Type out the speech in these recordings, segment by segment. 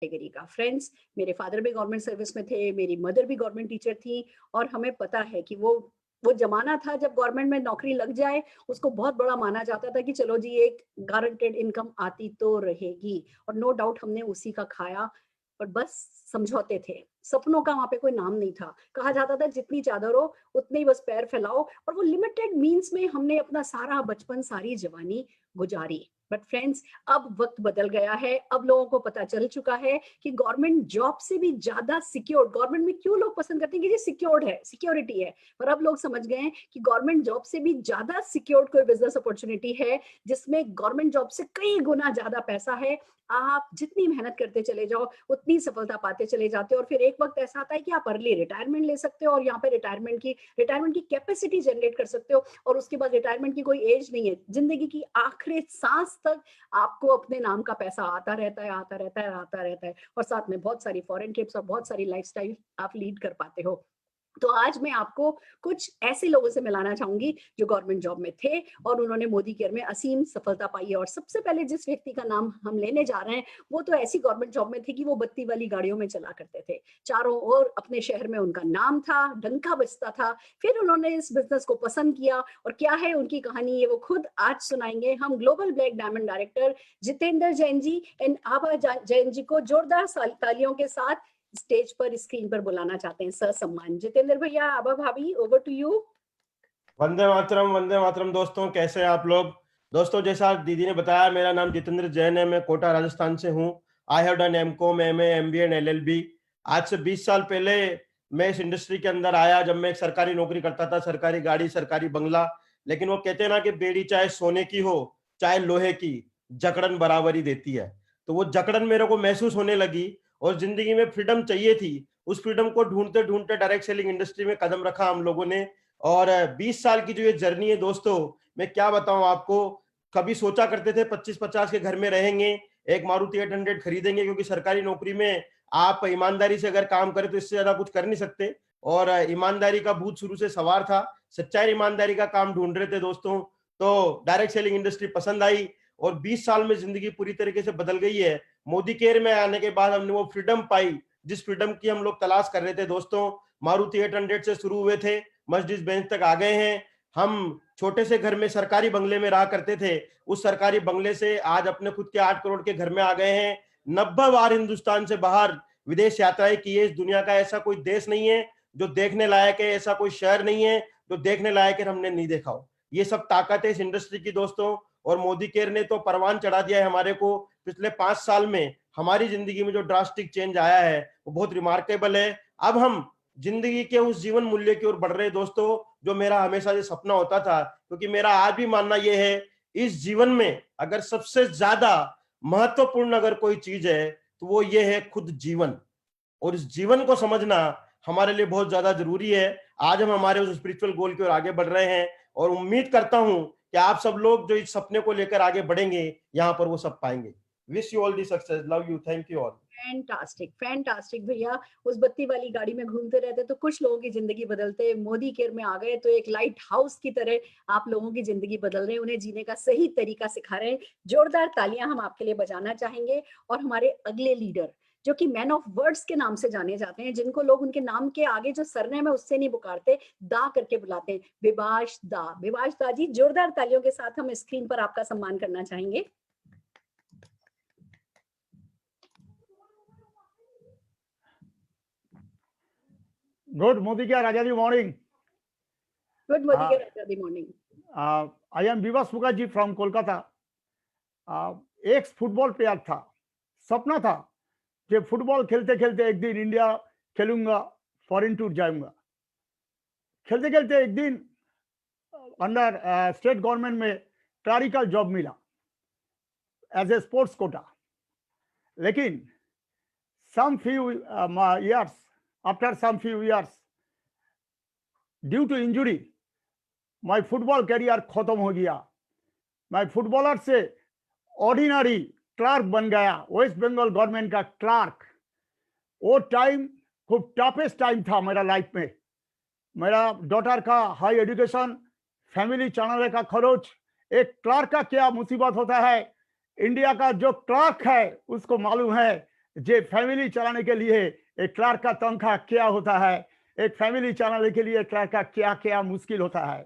Category का। Friends, मेरे father भी गवर्नमेंट सर्विस में थे, मेरी मदर भी गवर्नमेंट टीचर थी और हमें पता है कि वो ज़माना था जब गवर्नमेंट में नौकरी लग जाए, उसको बहुत बड़ा माना जाता था कि चलो जी एक गारंटेड इनकम आती तो रहेगी और नो डाउट हमने उसी का खाया और बस समझौते थे। सपनों का वहाँ पे कोई नाम नहीं था। कहा जाता था जितनी चादर हो उतने ही बस पैर फैलाओ और वो लिमिटेड मीन्स में हमने अपना सारा बचपन, सारी जवानी गुजारी। बट फ्रेंड्स, अब वक़्त बदल गया है, अब लोगों को पता चल चुका है कि गवर्नमेंट जॉब से भी ज़्यादा सिक्योर्ड गवर्नमेंट में क्यों लोग पसंद करते हैं कि ये सिक्योर्ड है, सिक्योरिटी है। पर अब लोग समझ गए हैं कि गवर्नमेंट जॉब से भी ज़्यादा सिक्योर्ड कोई बिज़नेस अपॉर्च्युनिटी है, जिसमें गवर्नमेंट जॉब से कई गुना ज़्यादा पैसा है। आप जितनी मेहनत करते चले जाओ, उतनी सफलता पाते चले जाते हो और फिर एक वक़्त ऐसा आता है कि आप अर्ली रिटायरमेंट ले सकते हो और यहाँ पे रिटायरमेंट की कैपेसिटी जनरेट कर सकते हो और उसके बाद रिटायरमेंट की कोई एज नहीं है। ज़िंदगी की आखिरी साँस तक आपको अपने नाम का पैसा आता रहता है, आता रहता है, आता रहता है और साथ में बहुत सारी फॉरेन ट्रिप्स और बहुत सारी लाइफ़स्टाइल आप लीड कर पाते हो। तो आज मैं आपको कुछ ऐसे लोगों से मिलाना चाहूँगी जो गवर्नमेंट जॉब में थे और उन्होंने मोदी केयर में असीम सफलता पाई है और सबसे पहले जिस व्यक्ति का नाम हम लेने जा रहे हैं, वो तो ऐसी गवर्नमेंट जॉब में थे कि वो बत्ती वाली गाड़ियों में चला करते थे। चारों ओर अपने शहर में उनका नाम था, डंका बजता था। फिर उन्होंने इस बिज़नेस को पसंद किया और क्या है उनकी कहानी ये वो खुद आज सुनाएँगे। हम global black diamond director Jitendra Jain ji and Abha Jain ji को जोरदार तालियों के साथ स्टेज पर स्क्रीन पर बुलाना चाहते हैं ससम्मान। जितेंद्र भैया, आभा भाभी, over to you. Vande Mataram दोस्तों, कैसे हैं आप लोग। दोस्तों, जैसा दीदी ने बताया, मेरा नाम जितेंद्र जैन है। मैं कोटा राजस्थान से हूँ। I have done MCom, MA, MBA and LLB. आज से 20 साल पहले मैं इस इंडस्ट्री के अंदर आया, जब मैं एक सरकारी नौकरी करता था, सरकारी गाड़ी, सरकारी बंगला। लेकिन वो कहते हैं ना कि बेड़ी चाहे सोने की हो चाहे लोहे की, जकड़न बराबरी देती है। तो वो जकड़न मेरे को महसूस होने लगी और जिंदगी में फ्रीडम चाहिए थी। उस फ्रीडम को ढूंढते ढूंढते डायरेक्ट सेलिंग इंडस्ट्री में कदम रखा हम लोगों ने। और 20 साल की जो ये जर्नी है दोस्तों, मैं क्या बताऊं आपको। कभी सोचा करते थे 25-50 के घर में रहेंगे, एक मारुति 800 खरीदेंगे, क्योंकि सरकारी नौकरी में आप ईमानदारी से अगर काम करें तो इससे ज्यादा कुछ कर नहीं सकते। और ईमानदारी का भूत शुरू से सवार था, सच्चाई ईमानदारी का काम ढूंढ रहे थे दोस्तों। तो डायरेक्ट सेलिंग इंडस्ट्री पसंद आई और 20 साल में जिंदगी पूरी तरीके से बदल गई है। मोदी केयर में आने के बाद हमने वो फ्रीडम पाई जिस फ्रीडम की हम लोग तलाश कर रहे थे दोस्तों। मारुति 800 से शुरू हुए थे, मर्सिडीज बेंज तक आ गए हैं। हम छोटे से घर में सरकारी बंगले में रहा करते थे, उस सरकारी बंगले से आज अपने खुद के 8 करोड़ के घर में आ गए हैं। 90 बार हिंदुस्तान से बाहर विदेश यात्राएं की है। इस दुनिया का ऐसा कोई देश नहीं है जो देखने लायक है, ऐसा कोई शहर नहीं है जो देखने लायक है हमने नहीं देखा हो। ये सब ताकत है इस इंडस्ट्री की दोस्तों। और मोदी केयर ने तो परवान चढ़ा दिया है हमारे को। पिछले 5 साल में हमारी जिंदगी में जो ड्रास्टिक चेंज आया है वो बहुत रिमार्केबल है। अब हम जिंदगी के उस जीवन मूल्य की ओर बढ़ रहे दोस्तों, जो मेरा हमेशा से सपना होता था। क्योंकि मेरा आज भी मानना यह है, इस जीवन में अगर सबसे ज्यादा महत्वपूर्ण अगर कोई चीज है तो वो ये है खुद जीवन। और इस जीवन को समझना हमारे लिए बहुत ज्यादा जरूरी है। आज हम हमारे उस स्पिरिचुअल गोल की ओर आगे बढ़ रहे हैं और उम्मीद करता हूं कि आप सब लोग जो इस सपने को लेकर आगे बढ़ेंगे, यहाँ पर वो सब पाएंगे। Wish you all the success, love you, thank you all. Fantastic, fantastic भैया। उस बत्ती वाली गाड़ी में घूमते रहते तो कुछ लोगों की जिंदगी बदलते, मोदी केयर में आ गए तो एक लाइट हाउस की तरह आप लोगों की जिंदगी बदल रहे हैं, उन्हें जीने का सही तरीका सिखा रहे हैं। जोरदार तालियां हम आपके लिए बजाना चाहेंगे। और हमारे अगले लीडर जो कि मैन ऑफ वर्ड्स के नाम से जाने जाते हैं, जिनको लोग उनके नाम के आगे जो सरनेम है उससे नहीं पुकारते, दा करके बुलाते हैं, विभाष दा। विभाष दा जी, जोरदार तालियों के साथ हम स्क्रीन पर आपका सम्मान करना चाहेंगे। Good Modikia Rajadi morning. Good Modi care, Raja the morning. I am Vivas Mukherjee from Kolkata. X football player था, सपना था कि फुटबॉल खेलते खेलते एक दिन इंडिया खेलूंगा, फॉरेन टूर जाऊंगा। खेलते खेलते एक दिन अंडर स्टेट गवर्नमेंट में क्लरिकल जॉब मिला एज ए स्पोर्ट्स कोटा। लेकिन some few years, after some few years, due to injury my football career खत्म हो गया। मैं फुटबॉलर से ऑर्डिनरी क्लर्क बन गया, वेस्ट बंगाल गवर्नमेंट का क्लर्क। वो टाइम खूब टफेस्ट टाइम था मेरा लाइफ में। मेरा डॉटर का हाई एजुकेशन, फैमिली चलाने का खर्च, एक क्लर्क का क्या मुसीबत होता है, इंडिया का जो क्लर्क है उसको मालूम है। जे फैमिली चलाने के लिए एक क्लार्क का तनख्वाह क्या होता है, एक फैमिली चलाने के लिए क्लार्क का क्या क्या मुश्किल होता है।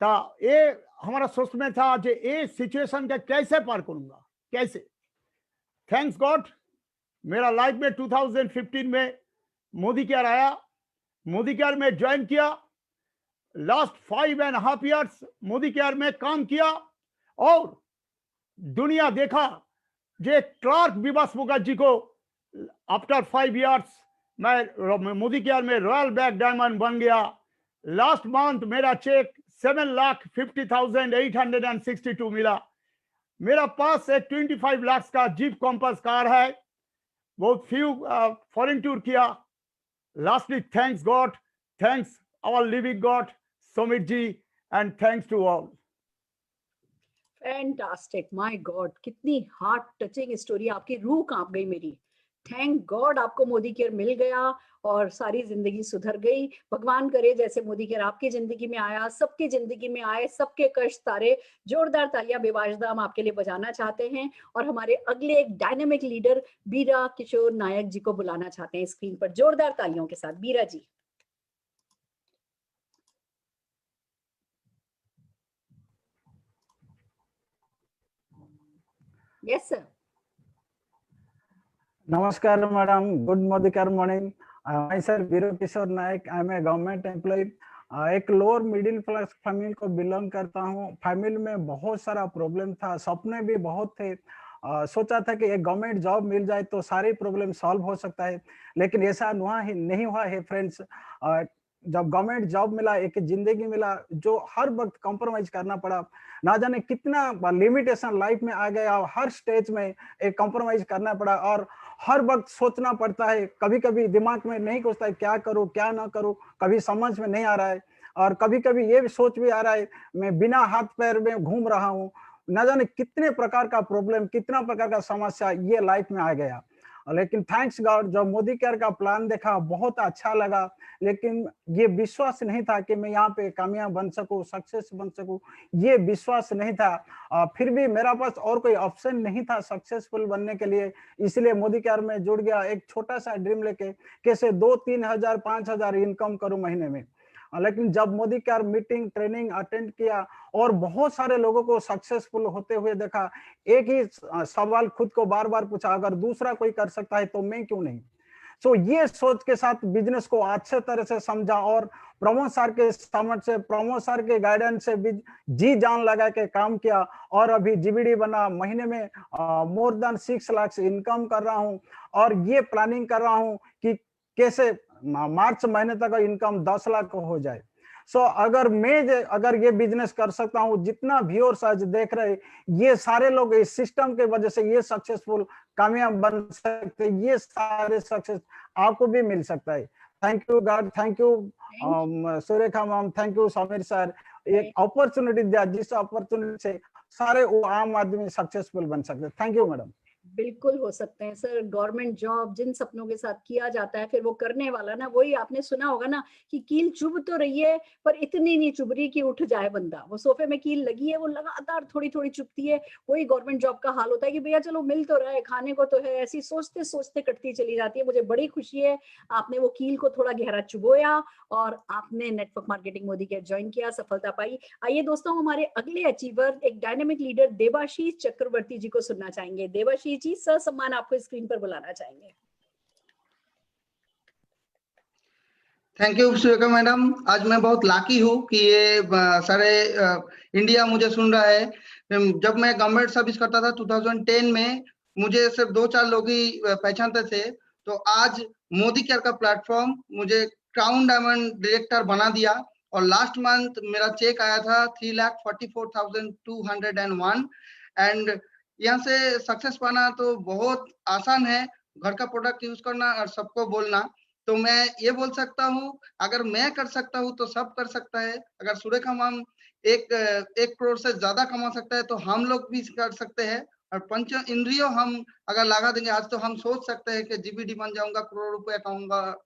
तो ये हमारा सोच में था जे ये सिचुएशन का कैसे पार करूंगा, कैसे। थैंक्स गॉड मेरा लाइफ में 2015 में मोदी केयर आया, मोदी केयर में ज्वाइन किया। लास्ट 5.5 years मोदी केयर में काम किया और दुनिया देखा जे क्लार्क विवास मुखर्जी को आफ्टर 5 years मैं मोदी केयर में रॉयल ब्लैक डायमंड बन गया। लास्ट मंथ मेरा चेक 7,50,862 मिला। मेरा पास एक 25 लाख का जीप कॉम्पस कार है। बहुत फ्यू फॉरेन टूर किया। Lastly thanks God, thanks our living God Sumit ji, and thanks to all. Fantastic, my God, कितनी हार्ट टचिंग स्टोरी, आपकी रूह कांप गई मेरी। थैंक गॉड आपको मोदी केयर मिल गया और सारी जिंदगी सुधर गई। भगवान करे जैसे मोदी केयर आपकी जिंदगी में आया, सबकी जिंदगी में आए, सबके कष्ट तारे। जोरदार तालियां बेवाजदा हम आपके लिए बजाना चाहते हैं और हमारे अगले एक डायनेमिक लीडर बीरा किशोर नायक जी को बुलाना चाहते हैं स्क्रीन पर जोरदार तालियों के साथ। Bira ji. Yes sir. Namaskar, madam. Good morning. Myself Biro Kishore Naik. I am a government employee. एक लोअर मिडिल क्लास फैमिली को बिलोंग करता हूँ। फैमिली में बहुत सारा प्रॉब्लम था, सपने भी बहुत थे। सोचा था कि एक गवर्नमेंट जॉब मिल जाए तो सारी प्रॉब्लम सॉल्व हो सकता है, लेकिन ऐसा नहीं हुआ है फ्रेंड्स। जब गवर्नमेंट जॉब मिला, एक जिंदगी मिला जो हर वक्त कॉम्प्रोमाइज करना पड़ा। ना जाने कितना लिमिटेशन लाइफ में आ गया, हर स्टेज में एक कॉम्प्रोमाइज करना पड़ा और हर वक्त सोचना पड़ता है। कभी कभी दिमाग में नहीं घुसता है क्या करूं क्या ना करूं, कभी समझ में नहीं आ रहा है और कभी कभी ये भी सोच भी आ रहा है मैं बिना हाथ पैर में घूम रहा हूं। ना जाने कितने प्रकार का प्रॉब्लम, कितना प्रकार का समस्या ये लाइफ में आ गया। लेकिन थैंक्स गॉड जब मोदी केयर का प्लान देखा बहुत अच्छा लगा, लेकिन ये विश्वास नहीं था कि मैं यहाँ पे कामयाब बन सकूं, सक्सेस बन सकूं, ये विश्वास नहीं था। फिर भी मेरा पास और कोई ऑप्शन नहीं था सक्सेसफुल बनने के लिए, इसलिए मोदी केयर में जुड़ गया। एक छोटा सा ड्रीम लेके कैसे 2-3 हजार 5 हजार इनकम करूं महीने में। लेकिन जब Modi care meeting training attend किया और बहुत सारे लोगों को सक्सेसफुल होते हुए देखा, एक ही सवाल खुद को बार बार पूछा, अगर दूसरा कोई कर सकता है तो मैं क्यों नहीं। सो ये सोच के साथ बिजनेस को अच्छे तरह से समझा और प्रमोद सर के समझ से, प्रमोद सर के गाइडेंस से जी जान लगा के काम किया और अभी जीबीडी बना। महीने में मोर देन 6 लाख इनकम कर रहा हूं और ये प्लानिंग कर रहा हूं कि कैसे मार्च महीने तक इनकम 10 लाख हो जाए। सो अगर ये बिजनेस कर सकता हूँ, जितना व्यूअर्स आज देख रहे ये सारे लोग इस सिस्टम के वजह से ये सक्सेसफुल कामयाब बन सकते, ये सारे सक्सेस आपको भी मिल सकता है। Thank you God, thank you Surekha ma'am, thank you Sameer sir. एक अपॉर्चुनिटी दिया जिस अपॉर्चुनिटी से सारे वो आम आदमी सक्सेसफुल बन सकते। Thank you madam. बिल्कुल हो सकते हैं सर। गवर्नमेंट जॉब जिन सपनों के साथ किया जाता है, फिर वो करने वाला ना, वही आपने सुना होगा ना कि कील चुभ तो रही है पर इतनी नहीं चुभ रही कि उठ जाए बंदा। वो सोफे में कील लगी है, वो लगातार थोड़ी थोड़ी चुभती है। वही गवर्नमेंट जॉब का हाल होता है कि भैया चलो मिल तो रहा है, खाने को तो है। ऐसी सोचते सोचते कटती चली जाती है। मुझे बड़ी खुशी है आपने वो कील को थोड़ा गहरा चुभोया और आपने network marketing Modi care join किया, सफलता पाई। आइए दोस्तों, हमारे अगले अचीवर एक डायनेमिक लीडर देवाशीष चक्रवर्ती जी को सुनना चाहेंगे। देवाशीष जी, ससम्मान आपको स्क्रीन पर बुलाना चाहेंगे। Thank you Surekha madam. आज मैं बहुत लाकी हूँ कि ये सारे इंडिया मुझे सुन रहा है। जब मैं गवर्नमेंट सर्विस करता था 2010 में, मुझे सिर्फ 2-4 लोग ही पहचानते थे। तो आज मोदी केयर का प्लेटफॉर्म मुझे क्राउन डायमंड डायरेक्टर बना दिया और लास्ट मंथ मेरा चेक आया था 3,44,201 एंड यहाँ से सक्सेस पाना तो बहुत आसान है। घर का प्रोडक्ट यूज करना और सबको बोलना। तो मैं ये बोल सकता हूँ अगर मैं कर सकता हूँ तो सब कर सकता है। अगर सुरेखा मैम 1 करोड़ से ज्यादा कमा सकता है तो हम लोग भी कर सकते हैं। और पंच इंद्रियों हम अगर लगा देंगे, आज तो हम सोच सकते हैं कि जीबीडी बन जाऊंगा, करोड़ रुपया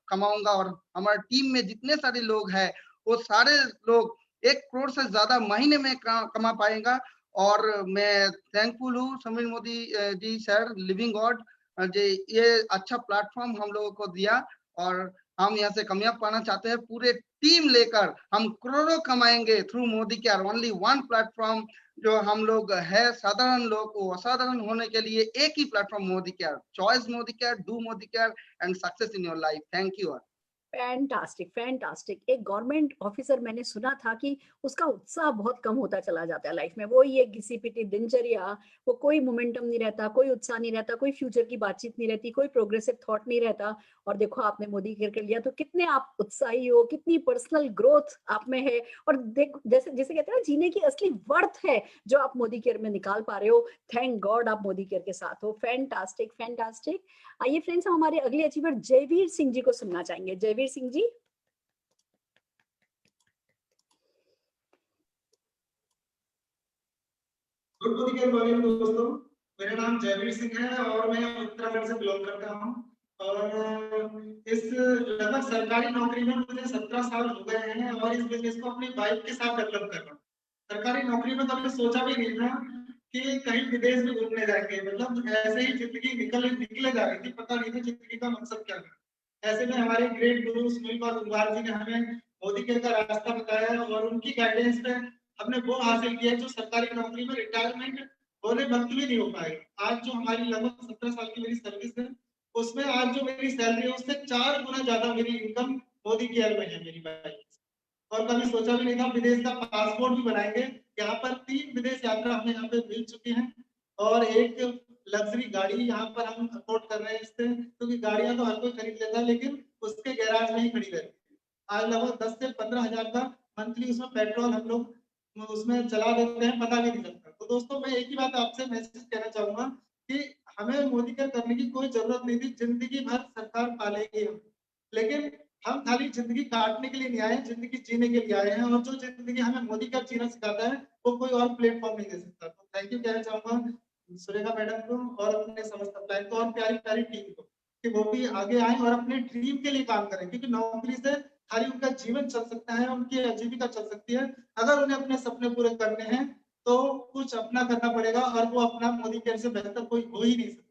कमाऊंगा और हमारे टीम में जितने सारे लोग हैं वो सारे लोग 1 करोड़ से ज्यादा महीने में कमा पाएगा। और मैं थैंकफुल हूँ समीर मोदी जी सर, लिविंग गॉड, ये अच्छा प्लेटफॉर्म हम लोगों को दिया और हम यहाँ से कामयाब पाना चाहते हैं। पूरे टीम लेकर हम करोड़ों कमाएंगे through Modi care. Only one platform जो हम लोग है, साधारण लोग को असाधारण होने के लिए एक ही platform Modicare. Choice Modicare, do Modicare and success in your life. Thank you. Fantastic, fantastic. एक गवर्नमेंट ऑफिसर मैंने सुना था कि उसका उत्साह बहुत कम होता चला जाता है लाइफ में। वो ये घिसी-पिटी दिनचर्या, वो कोई मोमेंटम नहीं रहता, कोई उत्साह नहीं रहता, कोई फ्यूचर की बातचीत नहीं रहती, कोई प्रोग्रेसिव थॉट नहीं रहता। और देखो आपने मोदी केयर कर लिया तो कितने आप उत्साही हो, कितनी पर्सनल ग्रोथ आप में है। और देख जैसे जिसे कहते हैं ना, जीने की असली वर्थ है जो आप मोदी केयर में निकाल पा रहे हो। थैंक गॉड आप मोदी केयर के साथ हो। Fantastic, fantastic. आइए फ्रेंड्स, हम हमारे अगले अचीवर जयवीर सिंह जी को सुनना चाहेंगे। जयवीर सिंह जी। गुड मॉर्निंग दोस्तों, मेरा नाम जयवीर सिंह है और मैं उत्तराखंड से बिलोंग करता हूँ। और इस लगभग सरकारी नौकरी में मुझे 17 साल हो गए हैं और इस बिजनेस को अपनी वाइफ के साथ डेवलप कर रहा हूँ। सरकारी नौकरी में कभी सोचा भी नहीं था कि कहीं विदेश में घूमने जाएंगे। मतलब ऐसे ही जिंदगी निकले जा रही थी, पता नहीं था जिंदगी का मकसद क्या था। ऐसे में हमारे ग्रेट गुरु सुनील कुमार जी ने हमें मोदी केयर का रास्ता बताया और उनकी गाइडेंस पे हमने वो हासिल किया जो सरकारी नौकरी में रिटायरमेंट होने वक्त भी नहीं हो पाए। आज जो हमारी लगभग 17 साल की मेरी सर्विस है, उसमें आज जो मेरी सैलरी है उससे 4 गुना ज्यादा मेरी इनकम मोदी केयर में है मेरी भाई। और कभी सोचा भी नहीं था विदेश का पासपोर्ट भी बनाएंगे। यहाँ पर 3 विदेश यात्रा हमें यहाँ पे मिल चुकी है और एक लग्जरी गाड़ी यहाँ पर हम अफोर्ड कर रहे हैं इससे, क्योंकि गाड़ियां तो हर कोई खरीद लेता है लेकिन उसके गैराज में ही खड़ी रहती है। आज लगभग 10 से 15 हजार का मंथली उसमें पेट्रोल हम लोग उसमें चला देते हैं, पता भी नहीं लगता। तो दोस्तों मैं एक ही बात आपसे मैसेज कहना चाहूंगा कि हमें मोदी केयर करने की कोई जरूरत नहीं थी। जिंदगी भर सरकार पालेगी हम, लेकिन हम खाली जिंदगी काटने के लिए नहीं आए, जिंदगी जीने के लिए आए हैं। और जो जिंदगी हमें मोदी केयर जीना सिखाता है वो कोई और प्लेटफॉर्म नहीं दे सकता। तो थैंक यू कहना चाहूंगा सुरेखा मैडम को और अपने समस्त अप्लाई को और प्यारी प्यारी टीम को कि वो भी आगे आए और अपने ड्रीम के लिए काम करें, क्योंकि नौकरी से खाली उनका जीवन चल सकता है, उनकी आजीविका चल सकती है। अगर उन्हें अपने सपने पूरे करने हैं तो कुछ अपना करना पड़ेगा और वो अपना मोदी केयर से बेहतर कोई हो ही नहीं सकता।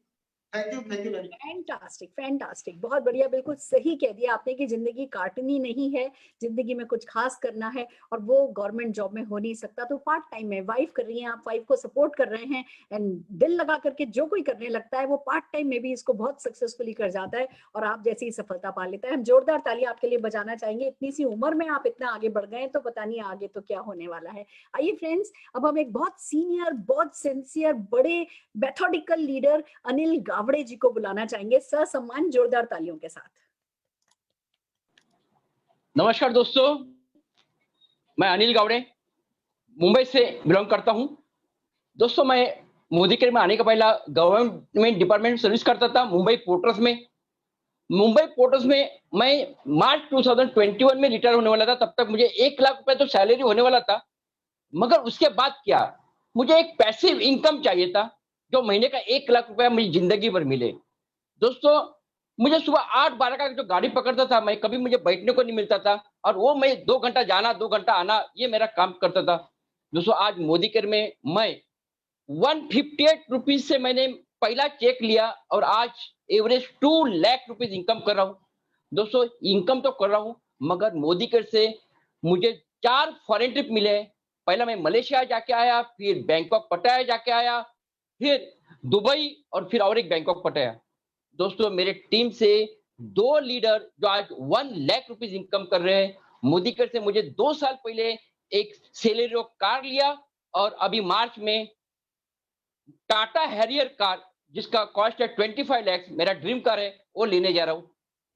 Thank you very much. Fantastic, fantastic. बहुत बढ़िया, बिल्कुल सही कह दिया आपने कि जिंदगी काटनी नहीं है, जिंदगी में कुछ खास करना है। और वो गवर्नमेंट जॉब में हो नहीं सकता तो पार्ट टाइम में वाइफ कर रही हैं, आप वाइफ को सपोर्ट कर रहे हैं। एंड दिल लगा करके जो कोई करने लगता है वो पार्ट टाइम में भी इसको बहुत सक्सेसफुली कर जाता है और आप जैसी सफलता पा लेता है। हम जोरदार ताली आपके लिए बजाना चाहेंगे। इतनी सी उम्र में आप इतना आगे बढ़ गए तो पता नहीं आगे तो क्या होने वाला है। आइए फ्रेंड्स, अब हम एक बहुत सीनियर, बहुत सिंसियर, बड़े मेथोडिकल लीडर अनिल गावड़े जी को बुलाना चाहेंगे ससम्मान जोरदार तालियों के साथ। नमस्कार दोस्तों, मैं अनिल गावड़े मुंबई से बिलोंग करता हूं। दोस्तों मैं मोदी केयर में आने का पहला गवर्नमेंट डिपार्टमेंट सर्विस करता था मुंबई पोर्ट्स में। मुंबई पोर्ट्स में मैं मार्च 2021 में रिटायर होने वाला था। तब तक मुझे 1 लाख रुपए तो सैलरी होने वाला था, मगर उसके बाद क्या, मुझे एक पैसिव इनकम चाहिए था जो महीने का 1 लाख रुपया मुझे जिंदगी भर मिले। दोस्तों मुझे सुबह 8-12 का जो गाड़ी पकड़ता था मैं, कभी मुझे बैठने को नहीं मिलता था और वो मैं 2 घंटा जाना 2 घंटा आना ये मेरा काम करता था। दोस्तों आज मोदी केयर में मैं 158 रुपीज से मैंने पहला चेक लिया और आज एवरेज 2 लाख रुपीज इनकम कर रहा हूँ। दोस्तों इनकम तो कर रहा हूँ मगर मोदी केयर से मुझे 4 फॉरेन ट्रिप मिले। पहला मैं मलेशिया जाके आया, फिर बैंकॉक पटाया जाके आया, फिर दुबई और फिर और एक बैंकॉक पटाया। दोस्तों मेरे टीम से 2 लीडर जो आज 1 लाख रुपीज इनकम कर रहे हैं। मोदी केयर से मुझे 2 साल पहले एक सेलेरियो कार लिया और अभी मार्च में टाटा हैरियर कार जिसका कॉस्ट है 25 लाख, मेरा ड्रीम कार है, वो लेने जा रहा हूं।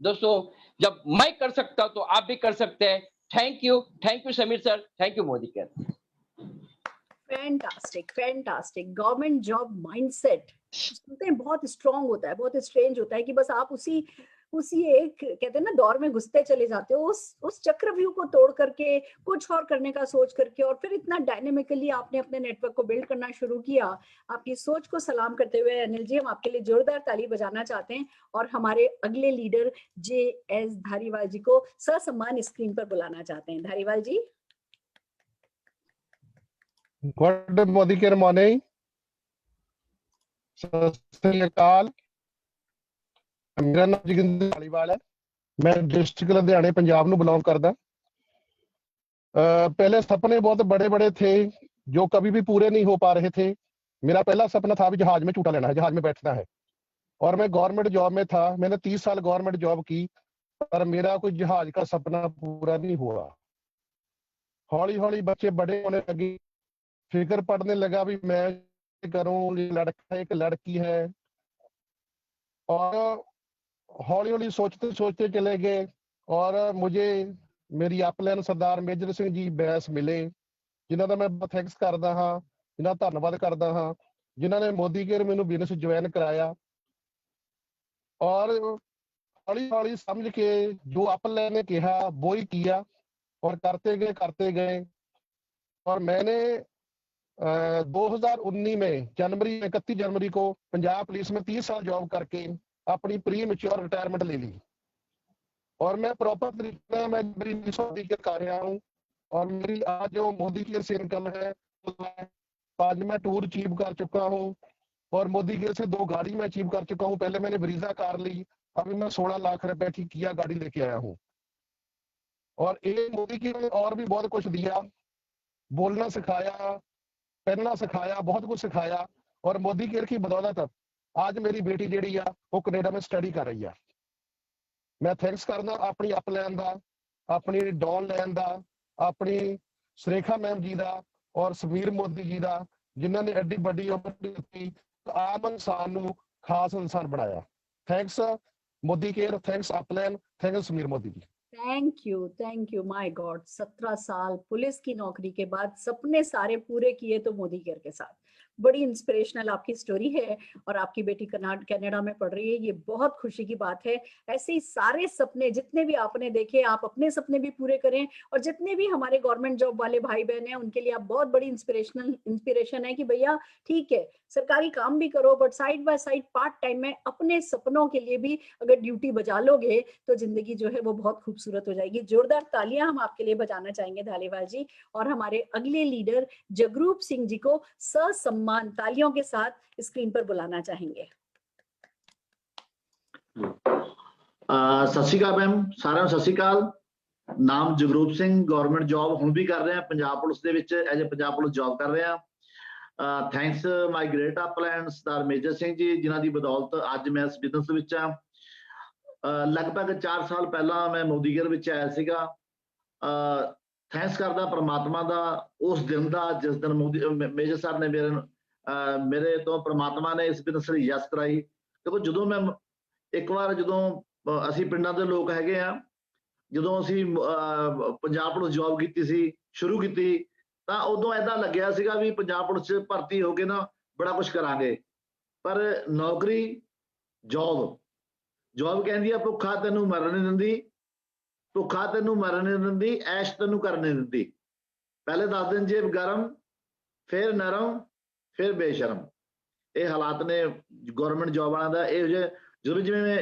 दोस्तों जब मैं कर सकता हूं तो आप भी कर सकते हैं। Thank you Sameer sir, thank you Modi care. Fantastic, fantastic. Government job mindset सुनते हैं बहुत स्ट्रांग होता है, बहुत स्ट्रेंज होता है कि बस आप उसी एक कहते हैं ना दौर में घुसते चले जाते हो, उस चक्रव्यूह को तोड़ करके कुछ और करने का सोच करके और फिर इतना डायनेमिकली आपने अपने नेटवर्क को बिल्ड करना शुरू किया। आपकी सोच को सलाम करते हुए अनिल जी हम आपके लिए जोरदार ताली बजाना चाहते हैं और हमारे अगले लीडर JS धारीवाल जी को ससम्मान स्क्रीन पर बुलाना चाहते हैं। धारीवाल जी। गुड मोदी केयर मॉर्निंग, सत श्री अकाल। ਮੇਰਾ ਨਾਮ ਜੋਗਿੰਦਰ ਧਾਲੀਵਾਲ ਹੈ। मैं डिस्ट्रिक्ट लुधियाने पंजाब ਨੂੰ बिलोंग करदा। पहले सपने बहुत बड़े बड़े थे जो कभी भी पूरे नहीं हो पा रहे थे। मेरा पहला सपना था भी जहाज में झूटा लेना है, जहाज में बैठना है, और मैं गवर्नमेंट जॉब में था। मैंने 30 साल गवर्नमेंट जॉब की, पर मेरा कोई जहाज का सपना पूरा नहीं हुआ। हौली हौली बच्चे बड़े होने लगे, फिक्र पड़ने लगा भी मैं करूं, लड़का एक लड़की है, और हौली हौली सोचते सोचते चले गए। और मुझे मेरी अपलाइन सरदार मेजर सिंह जी बैस मिले, जिन्हों का मैं बहुत थैंक्स करता हाँ, जिन्हों का धन्यवाद करता हाँ, जिन्होंने मोदी केयर मैनू बिजनेस ज्वाइन कराया। और हौली हौली समझ के जो अपलाइन ने कहा वो ही किया, और करते गए। और मैंने 2019 में 31 जनवरी को पंजाब पुलिस में 30 साल जॉब करके अपनी प्री मैच्योर रिटायरमेंट ले ली, और मैं प्रॉपर तरीके मैं मोदी केयर कर रहा हूँ। और मेरी आज जो मोदी केयर से इनकम है, आज मैं टूर अचीव कर चुका हूँ, और मोदी केयर से 2 गाड़ी में अचीव कर चुका हूँ। पहले मैंने ब्रीजा कार ली, अभी मैं 16 लाख रुपए की किया गाड़ी लेके आया हूँ। और ये मोदी केयर ने और भी बहुत कुछ दिया, बोलना सिखाया, पहनना सिखाया, बहुत कुछ सिखाया। और मोदी केयर की बदौलत आज मेरी बेटी जी वो कनेडा में स्टडी कर रही है। मैं थैंक्स करना अपनी अपलैन का, अपनी डॉन लैन का, अपनी सुरेखा मैम जी का, और समीर मोदी जी का, जिन्होंने एड्डी बड़ी अपॉर्चुनिटी आम इंसान को खास इंसान बनाया। Thanks Modicare, thanks upline, thanks Sameer Modi ji. Thank you my god. 17 साल पुलिस की नौकरी के बाद सपने सारे पूरे किए तो मोदी केयर के साथ। बड़ी इंस्पिरेशनल आपकी स्टोरी है, और आपकी बेटी कनाडा में पढ़ रही है, ये बहुत खुशी की बात है। ऐसे ही सारे सपने जितने भी आपने देखे, आप अपने सपने भी पूरे करें, और जितने भी हमारे गवर्नमेंट जॉब वाले भाई बहन हैं उनके लिए आप बहुत बड़ी इंस्पिरेशन है कि भैया ठीक है सरकारी काम भी करो, but side by side part time में अपने सपनों के लिए भी अगर ड्यूटी बजा लोगे तो जिंदगी जो है वो बहुत खूबसूरत हो जाएगी। जोरदार तालियां हम आपके लिए बजाना चाहेंगे धालीवाल जी, और हमारे अगले लीडर जगरूप सिंह जी को ससम्मान तालियों के साथ स्क्रीन पर बुलाना चाहेंगे। सत श्री अकाल मैम, साਰਿਆਂ ਨੂੰ ਸਤਿ श्री अकाल। नाम जगरूप सिंह, गवर्नमेंट जॉब ਹੁਣ भी कर रहे हैं पंजाब पुलिस ਦੇ ਵਿੱਚ, as a Punjab police job कर रहे हैं। Thanks my great upline Sardar Major Singh ji, जिन्हां ਦੀ ਬਦੌਲਤ ਅੱਜ ਮੈਂ ਇਸ ਬਿਜ਼ਨਸ ਵਿੱਚ ਆ। ਲਗਭਗ 4 ਸਾਲ ਪਹਿਲਾਂ ਮੈਂ ਮੋਦੀ ਕੇਅਰ ਵਿੱਚ ਆਇਆ ਸੀਗਾ। ਥੈਂਕਸ ਕਰਦਾ परमात्मा ਦਾ ਉਸ ਦਿਨ ਦਾ ਜਿਸ ਦਿਨ ਮੋਦੀ ਮੇਜਰ ਸਰ ਨੇ ਮੇਰੇ ਤੋਂ परमात्मा ਨੇ ਇਸ ਬਿਜ਼ਨਸ ਲਈ ਯੈਸ ਕਰਾਈ। ਦੇਖੋ ਜਦੋਂ ਮੈਂ ਇੱਕ ਵਾਰ ਜਦੋਂ ਅਸੀਂ ਪਿੰਡਾਂ ਦੇ ਲੋਕ ਹੈਗੇ ਆ, ਜਦੋਂ ਅਸੀਂ ਪੰਜਾਬ ਪੁਲਿਸ ਜੌਬ ਕੀਤੀ ਸੀ, ਸ਼ੁਰੂ ਕੀਤੀ, ਤਾਂ ਉਦੋਂ ਏਦਾਂ ਲੱਗਿਆ ਸੀਗਾ ਵੀ ਪੰਜਾਬ ਪੁਲਿਸ 'ਚ ਭਰਤੀ ਹੋ ਕੇ ਨਾ ਬੜਾ ਕੁਝ ਕਰਾਂਗੇ। ਪਰ ਨੌਕਰੀ ਜੌਬ ਕਹਿੰਦੀ ਆ ਭੁੱਖਾ ਤੈਨੂੰ ਮਰਨ ਨਹੀਂ ਦਿੰਦੀ, ਭੁੱਖਾ ਤੈਨੂੰ ਮਰਨ ਨਹੀਂ ਦਿੰਦੀ, ਐਸ਼ ਤੈਨੂੰ ਕਰਨ ਨਹੀਂ ਦਿੰਦੀ। ਪਹਿਲੇ 10 ਦਿਨ ਜੇਬ ਗਰਮ, ਫਿਰ ਨਰਮ, ਫਿਰ ਬੇਸ਼ਰਮ। ਇਹ ਹਾਲਾਤ ਨੇ ਗਵਰਨਮੈਂਟ ਜੌਬ ਵਾਲਿਆਂ ਦਾ। ਇਹ ਜਦੋਂ ਜਿਵੇਂ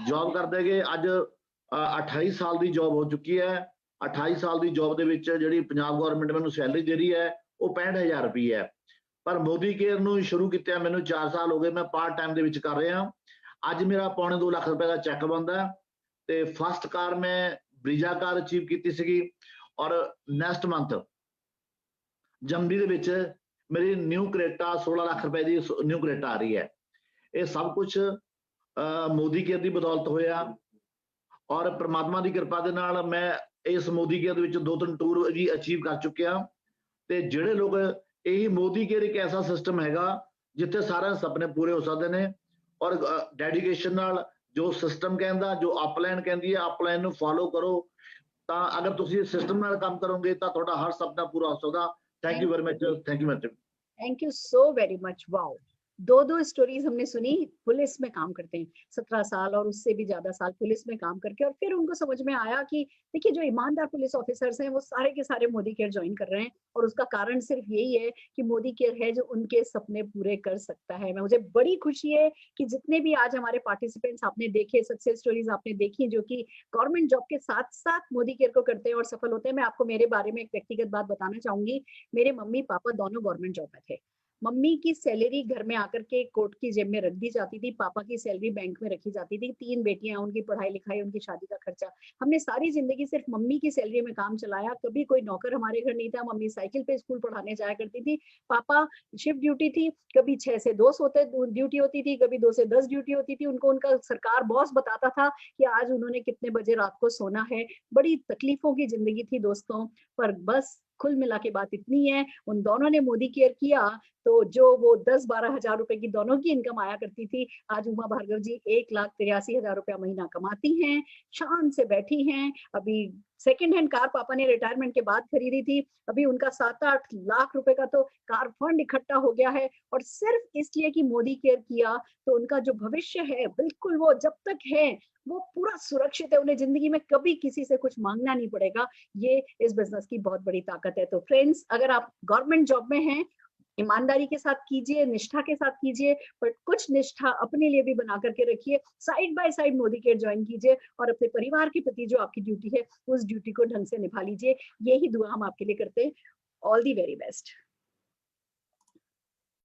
ਜੌਬ ਕਰਦੇ ਗਏ, ਅੱਜ 28 ਸਾਲ ਦੀ ਜੌਬ ਹੋ ਚੁੱਕੀ ਹੈ। 28 ਸਾਲ ਦੀ ਜੌਬ ਦੇ ਵਿੱਚ ਜਿਹੜੀ ਪੰਜਾਬ ਗਵਰਨਮੈਂਟ ਮੈਨੂੰ ਸੈਲਰੀ ਦੇ ਰਹੀ ਹੈ ਉਹ 65,000 ਰੁਪਏ ਹੈ। ਪਰ ਮੋਦੀ ਕੇਅਰ ਨੂੰ ਸ਼ੁਰੂ ਕੀਤਾ ਮੈਨੂੰ 4 ਸਾਲ ਹੋ ਗਏ, ਮੈਂ ਪਾਰਟ ਟਾਈਮ ਦੇ ਵਿੱਚ ਕਰ ਰਿਹਾ। ਅੱਜ ਮੇਰਾ ਪੌਣੇ 2 ਲੱਖ ਰੁਪਏ ਦਾ ਚੈੱਕ ਬਣਦਾ, ਤੇ ਫਸਟ ਕਾਰ ਮੈਂ ਬਰੀਜਾ ਕਾਰ ਅਚੀਵ ਕੀਤੀ ਸੀਗੀ। ਔਰ ਨੈਕਸਟ ਮੰਥ ਜਨਵਰੀ ਦੇ ਵਿੱਚ ਮੇਰੀ ਨਿਊ ਕਰੇਟਾ 16 ਲੱਖ ਰੁਪਏ ਦੀ ਨਿਊ ਕਰੇਟਾ ਆ ਰਹੀ ਹੈ। ਇਹ ਸਭ ਕੁਝ ਮੋਦੀ ਕੇਅਰ ਦੀ ਬਦੌਲਤ ਹੋਇਆ, ਔਰ परमात्मा ਦੀ ਕਿਰਪਾ ਦੇ ਨਾਲ ਮੈਂ ਇਸ ਮੋਦੀ ਕੇਅਰ ਦੇ ਵਿੱਚ 2-3 ਟੂਰ ਵੀ ਅਚੀਵ ਕਰ ਚੁੱਕਿਆ। ਤੇ ਜਿਹੜੇ ਲੋਕ ਇਹੀ ਮੋਦੀ ਕੇਅਰ ਇੱਕ ਐਸਾ ਸਿਸਟਮ ਹੈਗਾ ਜਿੱਥੇ ਸਾਰਿਆਂ ਦੇ ਸੁਪਨੇ ਪੂਰੇ ਹੋ ਸਕਦੇ ਨੇ, ਔਰ ਡੈਡੀਕੇਸ਼ਨ ਨਾਲ ਜੋ ਸਿਸਟਮ ਕਹਿੰਦਾ, ਜੋ ਅਪਲਾਈਨ ਕਹਿੰਦੀ ਹੈ, ਅਪਲਾਈਨ ਨੂੰ ਫੋਲੋ ਕਰੋ, ਤਾਂ ਅਗਰ ਤੁਸੀਂ ਸਿਸਟਮ ਨਾਲ ਕੰਮ ਕਰੋਗੇ ਤਾਂ ਤੁਹਾਡਾ ਹਰ ਸੁਪਨਾ ਪੂਰਾ ਹੋ ਸਕਦਾ। Thank you very much, thank you ma'am. Thank you so very much. Wow, 2 stories हमने सुनी। पुलिस में काम करते हैं 17 साल और उससे भी ज्यादा साल पुलिस में काम करके, और फिर उनको समझ में आया कि देखिए जो ईमानदार पुलिस ऑफिसर्स हैं वो सारे के सारे मोदी केयर ज्वाइन कर रहे हैं, और उसका कारण सिर्फ यही है कि मोदी केयर है जो उनके सपने पूरे कर सकता है। मुझे बड़ी खुशी है कि जितने भी आज हमारे पार्टिसिपेंट्स आपने देखे, सक्सेस स्टोरीज आपने देखी जो कि गवर्नमेंट जॉब के साथ साथ मोदी केयर को करते हैं और सफल होते हैं। मैं आपको मेरे बारे में एक व्यक्तिगत बात बताना चाहूंगी। मेरे मम्मी पापा दोनों गवर्नमेंट जॉब में थे। मम्मी की सैलरी घर में आकर के कोर्ट की जेब में रख दी जाती थी, पापा की सैलरी बैंक में रखी जाती थी, 3 बेटियां, उनकी पढ़ाई लिखाई, उनकी शादी का खर्चा। हमने सारी जिंदगी सिर्फ मम्मी की सैलरी में काम चलाया, कभी कोई नौकर हमारे घर नहीं था। मम्मी साइकिल पे स्कूल पढ़ाने जाया करती थी, पापा शिफ्ट ड्यूटी थी, कभी 6 से 2 सोते ड्यूटी होती थी, कभी 2 से 10 ड्यूटी होती थी। उनको उनका सरकार बॉस बताता था कि आज उन्होंने कितने बजे रात को सोना है। बड़ी तकलीफों की जिंदगी थी दोस्तों, पर बस कुल मिला के बात इतनी है, उन दोनों ने मोदी केयर किया तो जो वो 10-12 हजार रुपए की दोनों की इनकम आया करती थी, आज उमा भार्गव जी 1,83,000 रुपया महीना कमाती हैं, शान से बैठी हैं। अभी सेकेंड हैंड कार पापा ने रिटायरमेंट के बाद खरीदी थी, अभी उनका 7-8 लाख रुपए का तो कार फंड इकट्ठा हो गया है, और सिर्फ इसलिए कि मोदी केयर किया तो उनका जो भविष्य है बिल्कुल वो जब तक है वो पूरा सुरक्षित है। उन्हें जिंदगी में कभी किसी से कुछ मांगना नहीं पड़ेगा। ये इस बिजनेस की बहुत बड़ी ताकत है। तो फ्रेंड्स, अगर आप गवर्नमेंट जॉब में हैं, ईमानदारी के साथ कीजिए, निष्ठा के साथ कीजिए, पर कुछ निष्ठा अपने लिए भी बना करके रखिए। Side by side Modi care join कीजिए और अपने परिवार के प्रति जो आपकी ड्यूटी है उस ड्यूटी को ढंग से निभा लीजिए। यही दुआ हम आपके लिए करते हैं। All the very best.